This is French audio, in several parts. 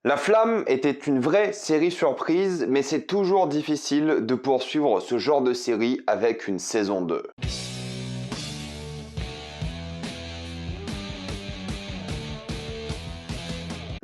La Flamme était une vraie série surprise, mais c'est toujours difficile de poursuivre ce genre de série avec une saison 2.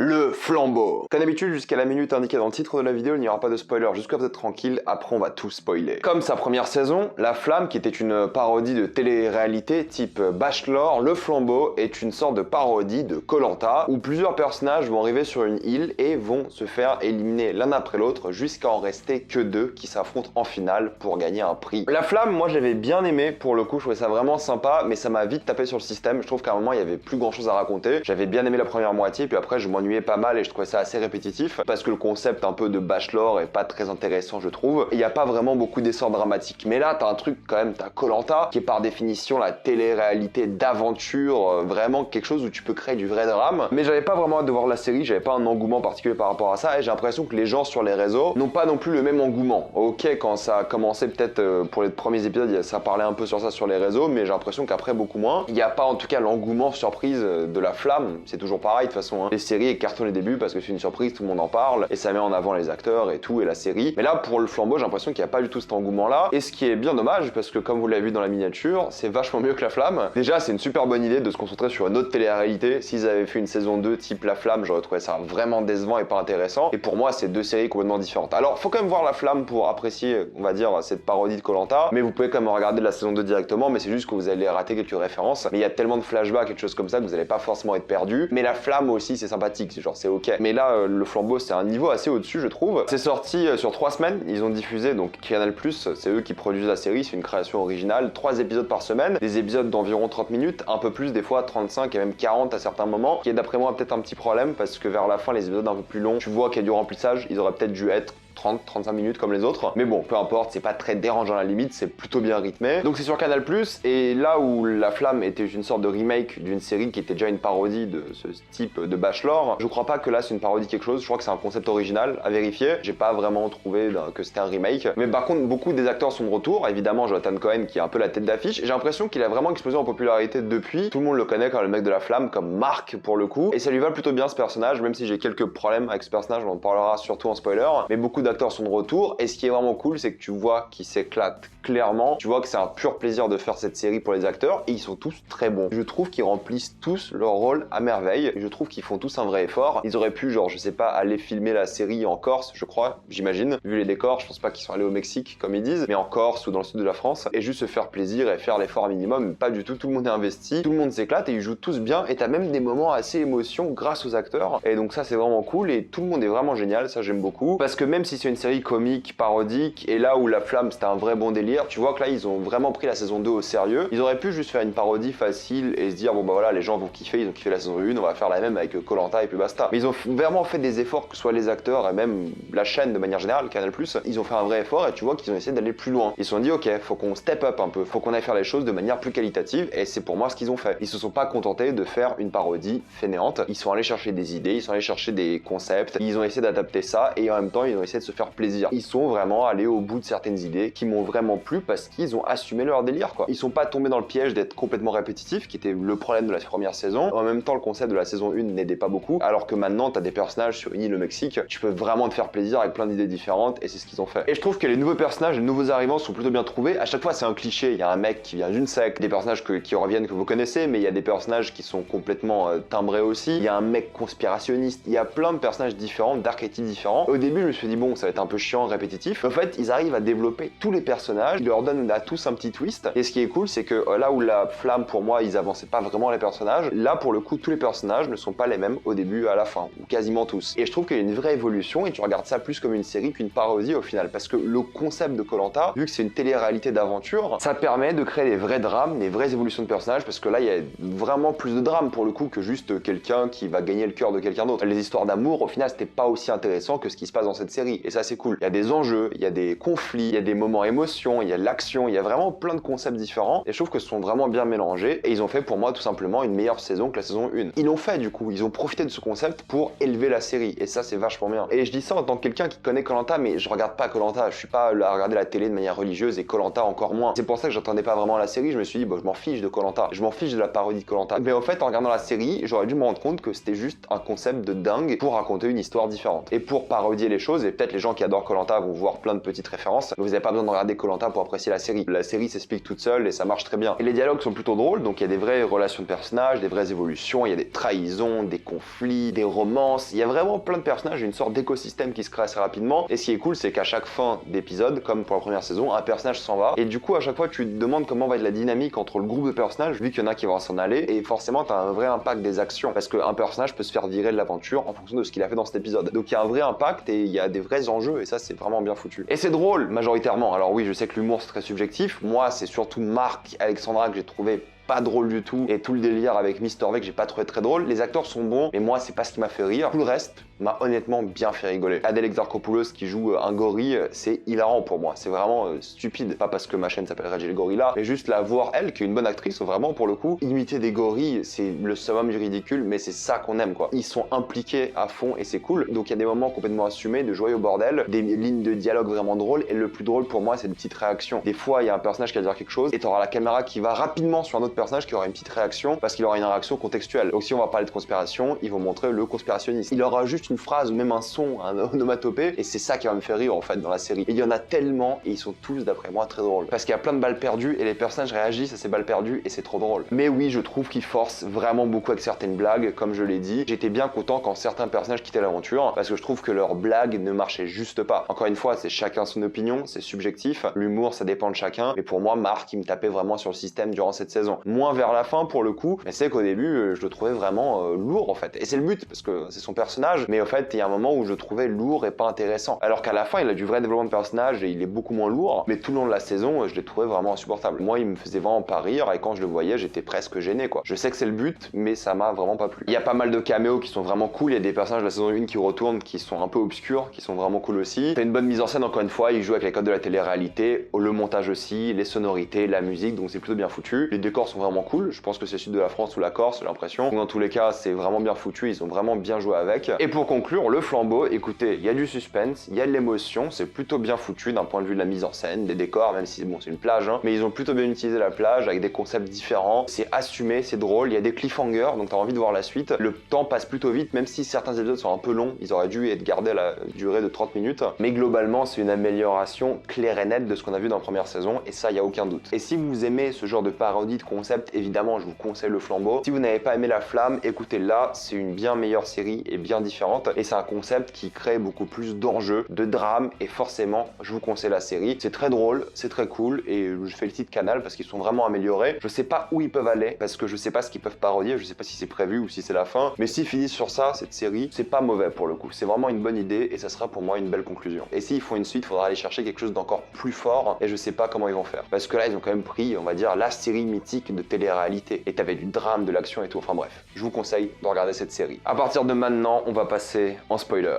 Le flambeau. Comme d'habitude, jusqu'à la minute indiquée dans le titre de la vidéo, il n'y aura pas de spoiler, jusqu'à vous êtes tranquille, après on va tout spoiler. Comme sa première saison, La Flamme, qui était une parodie de télé-réalité type Bachelor, Le Flambeau est une sorte de parodie de Koh-Lanta, où plusieurs personnages vont arriver sur une île et vont se faire éliminer l'un après l'autre, jusqu'à en rester que deux qui s'affrontent en finale pour gagner un prix. La Flamme, moi j'avais bien aimé, pour le coup, je trouvais ça vraiment sympa, mais ça m'a vite tapé sur le système, je trouve qu'à un moment il y avait plus grand chose à raconter. J'avais bien aimé la première moitié, puis après je m'ennuyais pas mal et je trouvais ça assez répétitif parce que le concept un peu de Bachelor est pas très intéressant, je trouve. Il n'y a pas vraiment beaucoup d'essor dramatique. Mais là, t'as un truc quand même, t'as Koh-Lanta qui est par définition la télé-réalité d'aventure, vraiment quelque chose où tu peux créer du vrai drame. Mais j'avais pas vraiment hâte de voir la série, j'avais pas un engouement particulier par rapport à ça et j'ai l'impression que les gens sur les réseaux n'ont pas non plus le même engouement. Ok, quand ça a commencé peut-être pour les premiers épisodes, ça parlait un peu sur ça sur les réseaux, mais j'ai l'impression qu'après beaucoup moins. Il n'y a pas en tout cas l'engouement surprise de La Flamme. C'est toujours pareil de toute façon, hein. Les séries cartonnent début parce que c'est une surprise, tout le monde en parle et ça met en avant les acteurs et tout et la série. Mais là pour le flambeau, j'ai l'impression qu'il n'y a pas du tout cet engouement là et ce qui est bien dommage parce que comme vous l'avez vu dans la miniature, c'est vachement mieux que La Flamme. Déjà c'est une super bonne idée de se concentrer sur une autre télé-réalité. S'ils avaient fait une saison 2 type La Flamme, j'aurais trouvé ça vraiment décevant et pas intéressant et pour moi c'est deux séries complètement différentes. Alors faut quand même voir La Flamme pour apprécier, on va dire, cette parodie de Koh-Lanta, mais vous pouvez quand même regarder la saison 2 directement, mais c'est juste que vous allez rater quelques références. Mais il y a tellement de flashbacks, quelque chose comme ça que vous allez pas forcément être perdu. Mais La Flamme aussi c'est sympathique, c'est genre c'est ok. Mais là le flambeau c'est un niveau assez au-dessus je trouve. C'est sorti sur 3 semaines, ils ont diffusé donc Canal+, c'est eux qui produisent la série, c'est une création originale, 3 épisodes par semaine, des épisodes d'environ 30 minutes, un peu plus des fois 35 et même 40 à certains moments, qui est d'après moi peut-être un petit problème parce que vers la fin les épisodes un peu plus longs, tu vois qu'il y a du remplissage, ils auraient peut-être dû être 30-35 minutes comme les autres, mais bon, peu importe, c'est pas très dérangeant à la limite, c'est plutôt bien rythmé. Donc c'est sur Canal+, et là où La Flamme était une sorte de remake d'une série qui était déjà une parodie de ce type de Bachelor, je crois pas que là c'est une parodie de quelque chose, je crois que c'est un concept original, à vérifier. J'ai pas vraiment trouvé que c'était un remake, mais par contre beaucoup des acteurs sont de retour, évidemment Jonathan Cohen qui est un peu la tête d'affiche, j'ai l'impression qu'il a vraiment explosé en popularité depuis, tout le monde le connaît comme le mec de La Flamme, comme Marc pour le coup, et ça lui va plutôt bien ce personnage, même si j'ai quelques problèmes avec ce personnage, on en parlera surtout en spoiler, mais beaucoup d'acteurs sont de retour et ce qui est vraiment cool c'est que tu vois qu'ils s'éclatent clairement, tu vois que c'est un pur plaisir de faire cette série pour les acteurs et ils sont tous très bons. Je trouve qu'ils remplissent tous leur rôle à merveille, je trouve qu'ils font tous un vrai effort. Ils auraient pu genre je sais pas aller filmer la série en Corse je crois, j'imagine, vu les décors, je pense pas qu'ils sont allés au Mexique comme ils disent, mais en Corse ou dans le sud de la France et juste se faire plaisir et faire l'effort minimum, pas du tout, tout le monde est investi, tout le monde s'éclate et ils jouent tous bien et t'as même des moments assez émotion grâce aux acteurs et donc ça c'est vraiment cool et tout le monde est vraiment génial, ça j'aime beaucoup parce que même si c'est une série comique, parodique, et là où La Flamme c'était un vrai bon délire, tu vois que là ils ont vraiment pris la saison 2 au sérieux. Ils auraient pu juste faire une parodie facile et se dire bon bah voilà les gens vont kiffer, ils ont kiffé la saison 1, on va faire la même avec Koh-Lanta et puis basta. Mais ils ont vraiment fait des efforts, que ce soit les acteurs et même la chaîne de manière générale, Canal+, ils ont fait un vrai effort et tu vois qu'ils ont essayé d'aller plus loin. Ils se sont dit ok, faut qu'on step up un peu, faut qu'on aille faire les choses de manière plus qualitative et c'est pour moi ce qu'ils ont fait. Ils se sont pas contentés de faire une parodie fainéante, ils sont allés chercher des idées, ils sont allés chercher des concepts, ils ont essayé d'adapter ça et en même temps ils ont essayé de se faire plaisir. Ils sont vraiment allés au bout de certaines idées qui m'ont vraiment plu parce qu'ils ont assumé leur délire quoi. Ils sont pas tombés dans le piège d'être complètement répétitifs qui était le problème de la première saison. En même temps le concept de la saison 1 n'aidait pas beaucoup alors que maintenant t'as des personnages sur une île au Mexique, tu peux vraiment te faire plaisir avec plein d'idées différentes et c'est ce qu'ils ont fait. Et je trouve que les nouveaux personnages, les nouveaux arrivants sont plutôt bien trouvés. À chaque fois c'est un cliché, il y a un mec qui vient d'une secte, des personnages qui reviennent que vous connaissez mais il y a des personnages qui sont complètement timbrés aussi. Il y a un mec conspirationniste, il y a plein de personnages différents, d'archétypes différents. Au début je me suis dit bon ça va être un peu chiant, répétitif. En fait ils arrivent à développer tous les personnages, ils leur donnent à tous un petit twist et ce qui est cool c'est que là où La Flamme pour moi ils avançaient pas vraiment les personnages, là pour le coup tous les personnages ne sont pas les mêmes au début à la fin, ou quasiment tous. Et je trouve qu'il y a une vraie évolution et tu regardes ça plus comme une série qu'une parodie au final parce que le concept de Koh-Lanta, vu que c'est une télé-réalité d'aventure, ça permet de créer des vrais drames, des vraies évolutions de personnages parce que là il y a vraiment plus de drame pour le coup que juste quelqu'un qui va gagner le cœur de quelqu'un d'autre. Les histoires d'amour au final c'était pas aussi intéressant que ce qui se passe dans cette série. série, et ça c'est cool. Il y a des enjeux, il y a des conflits, il y a des moments émotions, il y a de l'action, il y a vraiment plein de concepts différents, et je trouve que ce sont vraiment bien mélangés, et ils ont fait pour moi tout simplement une meilleure saison que la saison 1. Ils l'ont fait du coup, ils ont profité de ce concept pour élever la série, et ça c'est vachement bien. Et je dis ça en tant que quelqu'un qui connaît Koh-Lanta, mais je regarde pas Koh-Lanta, je suis pas là à regarder la télé de manière religieuse, et Koh-Lanta encore moins. C'est pour ça que j'attendais pas vraiment la série, je me suis dit, bon, je m'en fiche de Koh-Lanta, je m'en fiche de la parodie de Koh-Lanta. Mais en fait, en regardant la série, j'aurais dû me rendre compte que c'était juste un concept de dingue pour raconter une histoire différente. Et pour parodier les choses, et peut-être les gens qui adorent Koh-Lanta vont voir plein de petites références, mais vous n'avez pas besoin de regarder Koh-Lanta pour apprécier la série. La série s'explique toute seule et ça marche très bien. Et les dialogues sont plutôt drôles, donc il y a des vraies relations de personnages, des vraies évolutions, il y a des trahisons, des conflits, des romances, il y a vraiment plein de personnages, une sorte d'écosystème qui se crée assez rapidement. Et ce qui est cool, c'est qu'à chaque fin d'épisode, comme pour la première saison, un personnage s'en va. Et du coup, à chaque fois, tu te demandes comment va être la dynamique entre le groupe de personnages, vu qu'il y en a qui vont s'en aller, et forcément, tu as un vrai impact des actions, parce qu'un personnage peut se faire virer de l'aventure en fonction de ce qu'il a fait dans cet épisode. Donc il y a un vrai impact et il y a des vrais enjeux, et ça, c'est vraiment bien foutu. Et c'est drôle, majoritairement. Alors oui, je sais que l'humour, c'est très subjectif. Moi, c'est surtout Marc, Alexandra que j'ai trouvé pas drôle du tout, et tout le délire avec Mister V que j'ai pas trouvé très drôle. Les acteurs sont bons, mais moi c'est pas ce qui m'a fait rire. Tout le reste m'a honnêtement bien fait rigoler. Adèle Exarchopoulos qui joue un gorille, c'est hilarant pour moi. C'est vraiment stupide. Pas parce que ma chaîne s'appelle Reggie le Gorilla, mais juste la voir, elle, qui est une bonne actrice, vraiment pour le coup. Imiter des gorilles, c'est le summum du ridicule, mais c'est ça qu'on aime quoi. Ils sont impliqués à fond et c'est cool. Donc il y a des moments complètement assumés, de joyeux bordel, des lignes de dialogue vraiment drôles, et le plus drôle pour moi, c'est des petites réactions. Des fois, il y a un personnage qui va dire quelque chose, et t'auras la caméra qui va rapidement sur un autre personnage qui aura une petite réaction parce qu'il aura une réaction contextuelle. Donc si on va parler de conspiration, ils vont montrer le conspirationniste. Il aura juste une phrase ou même un son, un onomatopée, et c'est ça qui va me faire rire en fait dans la série. Et il y en a tellement, et ils sont tous d'après moi très drôles. Parce qu'il y a plein de balles perdues et les personnages réagissent à ces balles perdues et c'est trop drôle. Mais oui, je trouve qu'ils forcent vraiment beaucoup avec certaines blagues, comme je l'ai dit. J'étais bien content quand certains personnages quittaient l'aventure parce que je trouve que leurs blagues ne marchaient juste pas. Encore une fois, c'est chacun son opinion, c'est subjectif. L'humour, ça dépend de chacun. Mais pour moi, Marc, il me tapait vraiment sur le système durant cette saison. Moins vers la fin pour le coup, mais c'est qu'au début, je le trouvais vraiment lourd en fait. Et c'est le but parce que c'est son personnage, mais en fait, il y a un moment où je le trouvais lourd et pas intéressant. Alors qu'à la fin, il a du vrai développement de personnage et il est beaucoup moins lourd, mais tout le long de la saison, je l'ai trouvé vraiment insupportable. Moi, il me faisait vraiment pas rire et quand je le voyais, j'étais presque gêné quoi. Je sais que c'est le but, mais ça m'a vraiment pas plu. Il y a pas mal de caméos qui sont vraiment cool, il y a des personnages de la saison 1 qui retournent, qui sont un peu obscurs, qui sont vraiment cool aussi. T'as une bonne mise en scène encore une fois, il joue avec les codes de la télé-réalité, le montage aussi, les sonorités, la musique, donc c'est plutôt bien foutu. Les décors sont vraiment cool, je pense que c'est le sud de la France ou la Corse, j'ai l'impression. Donc dans tous les cas, c'est vraiment bien foutu, ils ont vraiment bien joué avec. Et pour conclure, le flambeau, écoutez, il y a du suspense, il y a de l'émotion, c'est plutôt bien foutu d'un point de vue de la mise en scène, des décors, même si bon, c'est une plage, hein, mais ils ont plutôt bien utilisé la plage avec des concepts différents, c'est assumé, c'est drôle, il y a des cliffhangers, donc t'as envie de voir la suite. Le temps passe plutôt vite, même si certains épisodes sont un peu longs, ils auraient dû être gardés à la durée de 30 minutes, mais globalement, c'est une amélioration claire et nette de ce qu'on a vu dans la première saison, et ça, il y a aucun doute. Et si vous aimez ce genre de parodie de concept, évidemment, je vous conseille le flambeau. Si vous n'avez pas aimé La Flamme, écoutez là, c'est une bien meilleure série et bien différente, et c'est un concept qui crée beaucoup plus d'enjeux, de drame, et forcément, je vous conseille la série. C'est très drôle, c'est très cool, et je félicite Canal parce qu'ils sont vraiment améliorés. Je sais pas où ils peuvent aller, parce que je sais pas ce qu'ils peuvent parodier, je sais pas si c'est prévu ou si c'est la fin, mais s'ils finissent sur ça, cette série, c'est pas mauvais pour le coup. C'est vraiment une bonne idée, et ça sera pour moi une belle conclusion. Et s'ils font une suite, il faudra aller chercher quelque chose d'encore plus fort, et je sais pas comment ils vont faire. Parce que là, ils ont quand même pris, on va dire, la série mythique de télé-réalité, et t'avais du drame, de l'action et tout, enfin bref. Je vous conseille de regarder cette série. À partir de maintenant, on va passer en spoiler.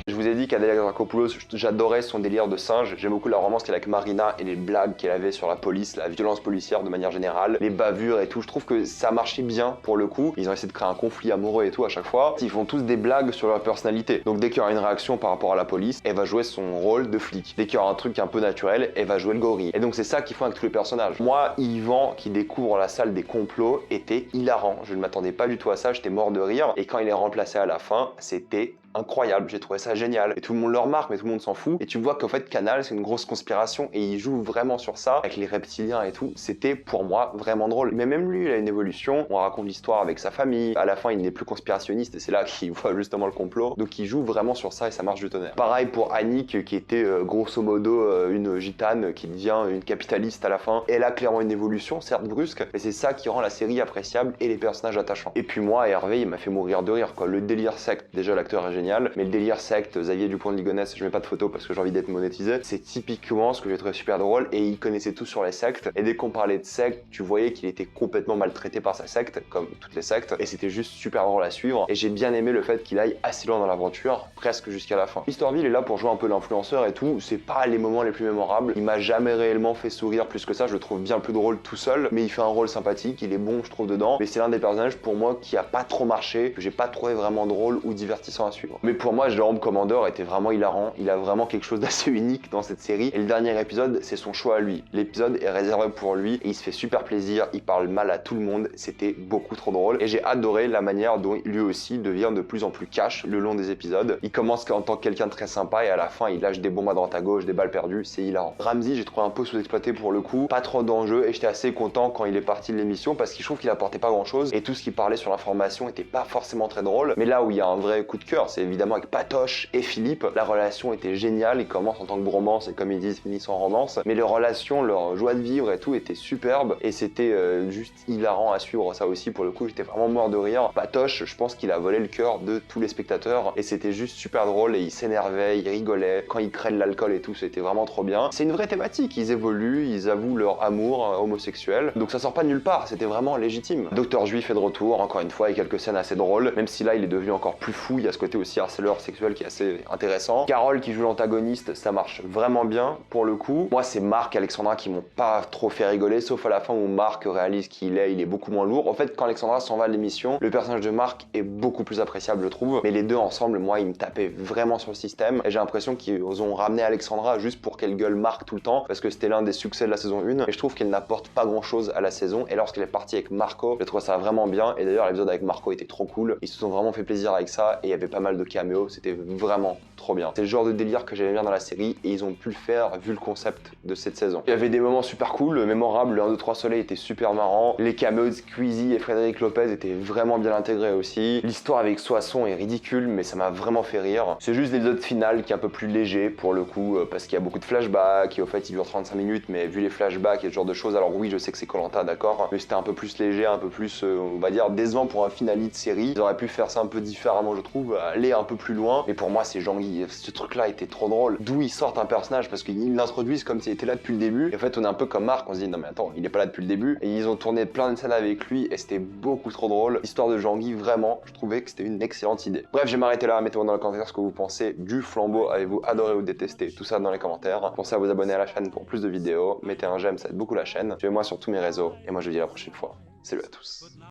Je vous ai dit qu'Adèle Exarchopoulos, j'adorais son délire de singe. J'aime beaucoup la romance qu'elle a avec Marina et les blagues qu'elle avait sur la police, la violence policière de manière générale, les bavures et tout. Je trouve que ça marchait bien pour le coup. Ils ont essayé de créer un conflit amoureux et tout à chaque fois. Ils font tous des blagues sur leur personnalité. Donc dès qu'il y aura une réaction par rapport à la police, elle va jouer son rôle de flic. Dès qu'il y aura un truc un peu naturel, elle va jouer le gorille. Et donc c'est ça qu'ils font avec tous les personnages. Moi, Yvan qui découvre la salle des complots était hilarant. Je ne m'attendais pas du tout à ça, j'étais mort de rire. Et quand il est remplacé à la fin, c'était incroyable, j'ai trouvé ça génial. Et tout le monde le remarque, mais tout le monde s'en fout. Et tu vois qu'en fait, Canal, c'est une grosse conspiration et il joue vraiment sur ça, avec les reptiliens et tout. C'était pour moi vraiment drôle. Mais même lui, il a une évolution. On raconte l'histoire avec sa famille. À la fin, il n'est plus conspirationniste et c'est là qu'il voit justement le complot. Donc il joue vraiment sur ça et ça marche du tonnerre. Pareil pour Annick, qui était grosso modo une gitane qui devient une capitaliste à la fin. Elle a clairement une évolution, certes brusque, mais c'est ça qui rend la série appréciable et les personnages attachants. Et puis moi, Hervé, il m'a fait mourir de rire, quoi. Le délire secte, déjà l'acteur est génial. Mais le délire secte, Xavier Dupont de Ligonnès, je mets pas de photo parce que j'ai envie d'être monétisé, c'est typiquement ce que j'ai trouvé super drôle, et il connaissait tout sur les sectes, et dès qu'on parlait de secte, tu voyais qu'il était complètement maltraité par sa secte, comme toutes les sectes, et c'était juste super drôle à suivre, et j'ai bien aimé le fait qu'il aille assez loin dans l'aventure, presque jusqu'à la fin. Historville est là pour jouer un peu l'influenceur et tout, c'est pas les moments les plus mémorables, il m'a jamais réellement fait sourire plus que ça, je le trouve bien plus drôle tout seul, mais il fait un rôle sympathique, il est bon je trouve dedans, mais c'est l'un des personnages pour moi qui a pas trop marché, que j'ai pas trouvé vraiment drôle ou divertissant à suivre. Mais pour moi, Jérôme Commandeur était vraiment hilarant, il a vraiment quelque chose d'assez unique dans cette série, et le dernier épisode, c'est son choix à lui. L'épisode est réservé pour lui, et il se fait super plaisir, il parle mal à tout le monde, c'était beaucoup trop drôle, et j'ai adoré la manière dont lui aussi devient de plus en plus cash le long des épisodes. Il commence en tant que quelqu'un de très sympa, et à la fin, il lâche des bombes à droite à gauche, des balles perdues, c'est hilarant. Ramsey, j'ai trouvé un peu sous-exploité pour le coup, pas trop d'enjeux, et j'étais assez content quand il est parti de l'émission, parce que je trouve qu'il apportait pas grand-chose, et tout ce qu'il parlait sur l'information était pas forcément très drôle, mais là où il y a un vrai coup de cœur, c'est évidemment avec Patoche et Philippe. La relation était géniale, ils commencent en tant que bromance, et comme ils disent, finissent en romance, mais leur relation, leur joie de vivre et tout était superbe, et c'était juste hilarant à suivre ça aussi. Pour le coup, j'étais vraiment mort de rire. Patoche, je pense qu'il a volé le cœur de tous les spectateurs, et c'était juste super drôle, et il s'énervait, il rigolait, quand il craignent l'alcool et tout, c'était vraiment trop bien. C'est une vraie thématique, ils évoluent, ils avouent leur amour homosexuel, donc ça sort pas de nulle part, c'était vraiment légitime. Docteur Juif est de retour, encore une fois, avec quelques scènes assez drôles, même si là il est devenu encore plus fou, il y a ce côté aussi harceleur sexuel qui est assez intéressant. Carole qui joue l'antagoniste, ça marche vraiment bien pour le coup. Moi c'est Marc et Alexandra qui m'ont pas trop fait rigoler, sauf à la fin où Marc réalise qu'il est beaucoup moins lourd. En fait, quand Alexandra s'en va de l'émission, le personnage de Marc est beaucoup plus appréciable je trouve, mais les deux ensemble, moi ils me tapaient vraiment sur le système, et j'ai l'impression qu'ils ont ramené Alexandra juste pour qu'elle gueule Marc tout le temps, parce que c'était l'un des succès de la saison 1, et je trouve qu'elle n'apporte pas grand chose à la saison, et lorsqu'elle est partie avec Marco, je trouve ça vraiment bien, et d'ailleurs l'épisode avec Marco était trop cool, ils se sont vraiment fait plaisir avec ça, et il y avait pas mal de caméos, c'était vraiment trop bien. C'est le genre de délire que j'aimais bien dans la série, et ils ont pu le faire vu le concept de cette saison. Il y avait des moments super cool, mémorables, le 1, 2, 3 Soleil était super marrant, les caméos de Squeezie et Frédéric Lopez étaient vraiment bien intégrés aussi, l'histoire avec Soissons est ridicule, mais ça m'a vraiment fait rire. C'est juste l'épisode final qui est un peu plus léger pour le coup, parce qu'il y a beaucoup de flashbacks, et au fait il dure 35 minutes, mais vu les flashbacks et ce genre de choses, alors oui je sais que c'est Koh-Lanta d'accord, mais c'était un peu plus léger, un peu plus, on va dire, décevant pour un finale de série. Ils auraient pu faire ça un peu différemment je trouve, aller un peu plus loin, mais pour moi c'est Jean-Guy, ce truc là était trop drôle, d'où ils sortent un personnage, parce qu'ils l'introduisent comme s'il était là depuis le début, et en fait on est un peu comme Marc, on se dit non mais attends, il est pas là depuis le début, et ils ont tourné plein de scènes avec lui, et c'était beaucoup trop drôle. L'histoire de Jean-Guy, vraiment, je trouvais que c'était une excellente idée. Bref, je vais m'arrêter là, mettez-moi dans les commentaires ce que vous pensez du Flambeau, avez-vous adoré ou détesté, tout ça dans les commentaires. Pensez à vous abonner à la chaîne pour plus de vidéos, mettez un j'aime, ça aide beaucoup la chaîne, suivez-moi sur tous mes réseaux, et moi je vous dis à la prochaine fois. Salut à tous.